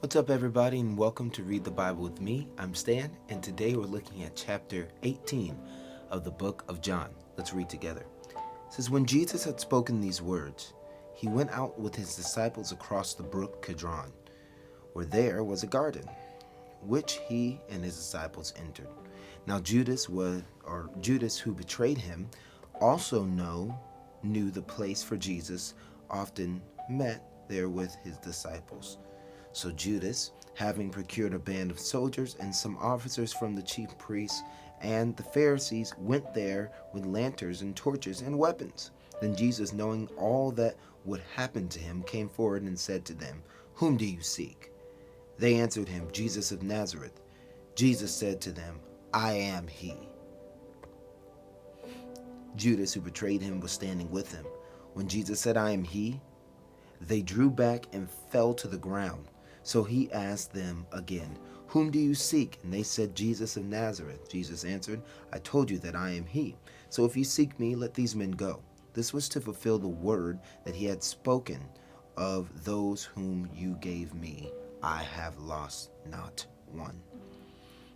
What's up, everybody, and welcome to Read the Bible with me. I'm Stan, and today we're looking at chapter 18 of the book of John. Let's read together. It says, When Jesus had spoken these words, he went out with his disciples across the brook Kidron, where there was a garden, which he and his disciples entered. Now Judas who betrayed him, also knew the place, for Jesus often met there with his disciples. So Judas, having procured a band of soldiers and some officers from the chief priests and the Pharisees, went there with lanterns and torches and weapons. Then Jesus, knowing all that would happen to him, came forward and said to them, Whom do you seek? They answered him, Jesus of Nazareth. Jesus said to them, I am he. Judas, who betrayed him, was standing with him. When Jesus said, I am he, they drew back and fell to the ground. So he asked them again, Whom do you seek? And they said, Jesus of Nazareth. Jesus answered, I told you that I am he. So if you seek me, let these men go. This was to fulfill the word that he had spoken, Of those whom you gave me, I have lost not one.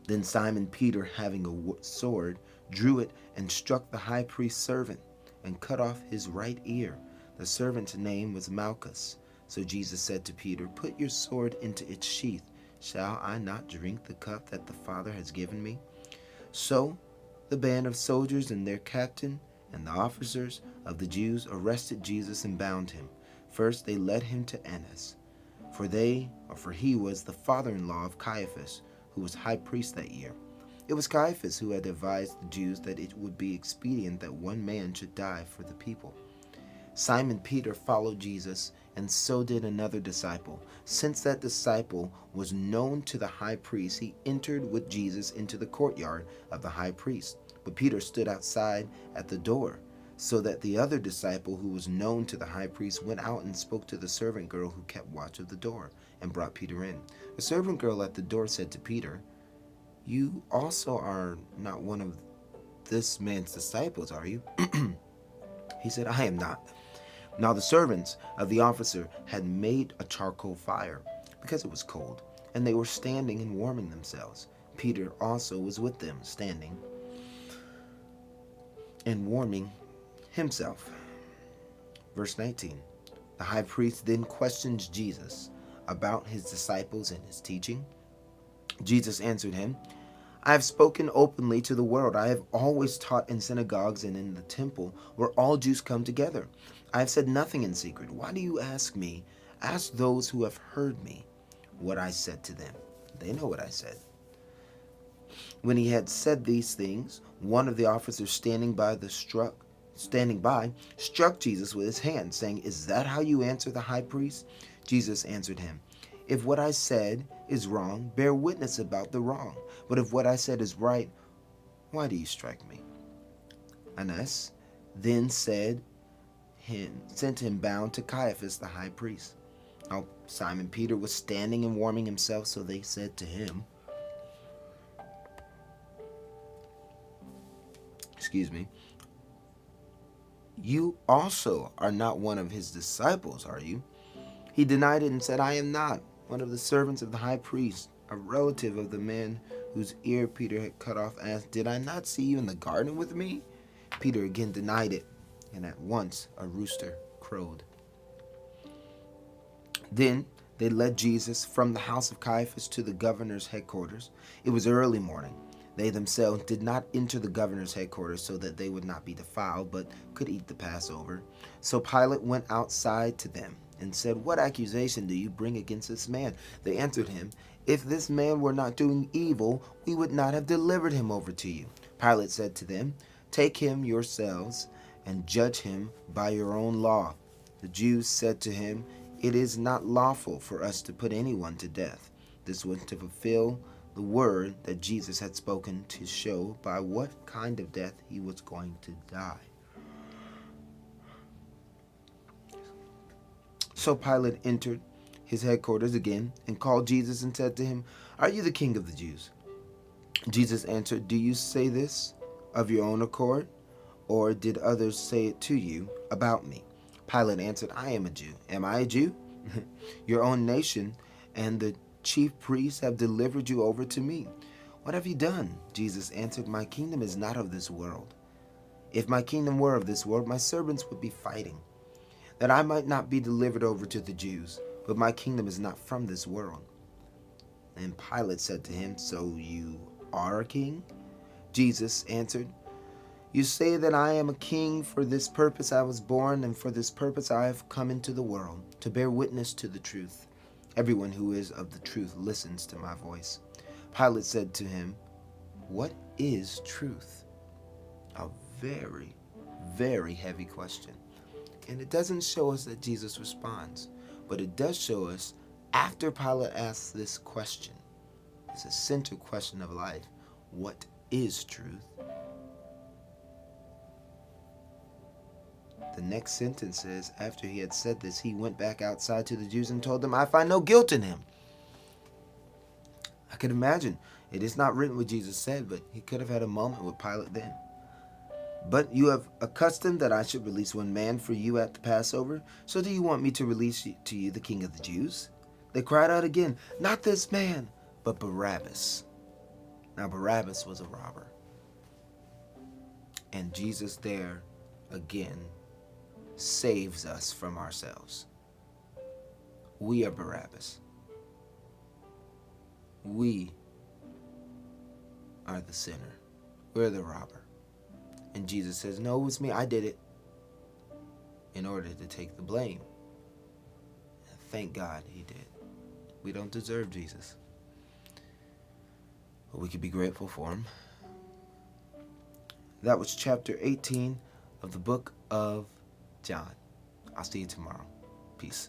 Then Simon Peter, having a sword, drew it and struck the high priest's servant and cut off his right ear. The servant's name was Malchus. So Jesus said to Peter, Put your sword into its sheath. Shall I not drink the cup that the Father has given me? So the band of soldiers and their captain and the officers of the Jews arrested Jesus and bound him. First they led him to Annas, for he was the father-in-law of Caiaphas, who was high priest that year. It was Caiaphas who had advised the Jews that it would be expedient that one man should die for the people. Simon Peter followed Jesus, and so did another disciple. Since that disciple was known to the high priest, he entered with Jesus into the courtyard of the high priest. But Peter stood outside at the door, so that the other disciple, who was known to the high priest, went out and spoke to the servant girl who kept watch of the door, and brought Peter in. The servant girl at the door said to Peter, You also are not one of this man's disciples, are you? He said, I am not. Now the servants of the officer had made a charcoal fire, because it was cold, and they were standing and warming themselves. Peter also was with them, standing and warming himself. Verse 19. The high priest then questions Jesus about his disciples and his teaching. Jesus answered him, I have spoken openly to the world. I have always taught in synagogues and in the temple, where all Jews come together. I have said nothing in secret. Why do you ask me? Ask those who have heard me what I said to them. They know what I said. When he had said these things, one of the officers standing by struck Jesus with his hand, saying, Is that how you answer the high priest? Jesus answered him, If what I said is wrong, bear witness about the wrong. But if what I said is right, why do you strike me? Annas then sent him bound to Caiaphas the high priest. Now Simon Peter was standing and warming himself, so they said to him, You also are not one of his disciples, are you? He denied it and said, I am not. One of the servants of the high priest, a relative of the man whose ear Peter had cut off, asked, Did I not see you in the garden with me? Peter again denied it, and at once a rooster crowed. Then they led Jesus from the house of Caiaphas to the governor's headquarters. It was early morning. They themselves did not enter the governor's headquarters so that they would not be defiled, but could eat the Passover. So Pilate went outside to them and said, What accusation do you bring against this man? They answered him, If this man were not doing evil, we would not have delivered him over to you. Pilate said to them, Take him yourselves and judge him by your own law. The Jews said to him, It is not lawful for us to put anyone to death. This was to fulfill the word that Jesus had spoken, to show by what kind of death he was going to die. So Pilate entered his headquarters again and called Jesus and said to him, Are you the king of the Jews? Jesus answered, Do you say this of your own accord, or did others say it to you about me? Pilate answered, I am a Jew. Am I a Jew? Your own nation and the chief priests have delivered you over to me. What have you done?" Jesus answered, "My kingdom is not of this world. If my kingdom were of this world, my servants would be fighting, that I might not be delivered over to the Jews. But my kingdom is not from this world." And Pilate said to him, "So you are a king?" Jesus answered, "You say that I am a king. For this purpose I was born, and for this purpose I have come into the world, to bear witness to the truth. Everyone who is of the truth listens to my voice." Pilate said to him, "What is truth?" A very, very heavy question. And it doesn't show us that Jesus responds, but it does show us after Pilate asks this question, it's a central question of life. What is truth? The next sentence says, after he had said this, he went back outside to the Jews and told them, "I find no guilt in him." I could imagine, it is not written what Jesus said, but he could have had a moment with Pilate then. "But you have accustomed that I should release one man for you at the Passover. So do you want me to release to you the King of the Jews?" They cried out again, "Not this man, but Barabbas." Now Barabbas was a robber. And Jesus there again saves us from ourselves. We are Barabbas. We are the sinner. We're the robber. And Jesus says, "No, it was me. I did it," in order to take the blame. And thank God he did. We don't deserve Jesus, but we can be grateful for him. That was chapter 18 of the book of John. I'll see you tomorrow. Peace.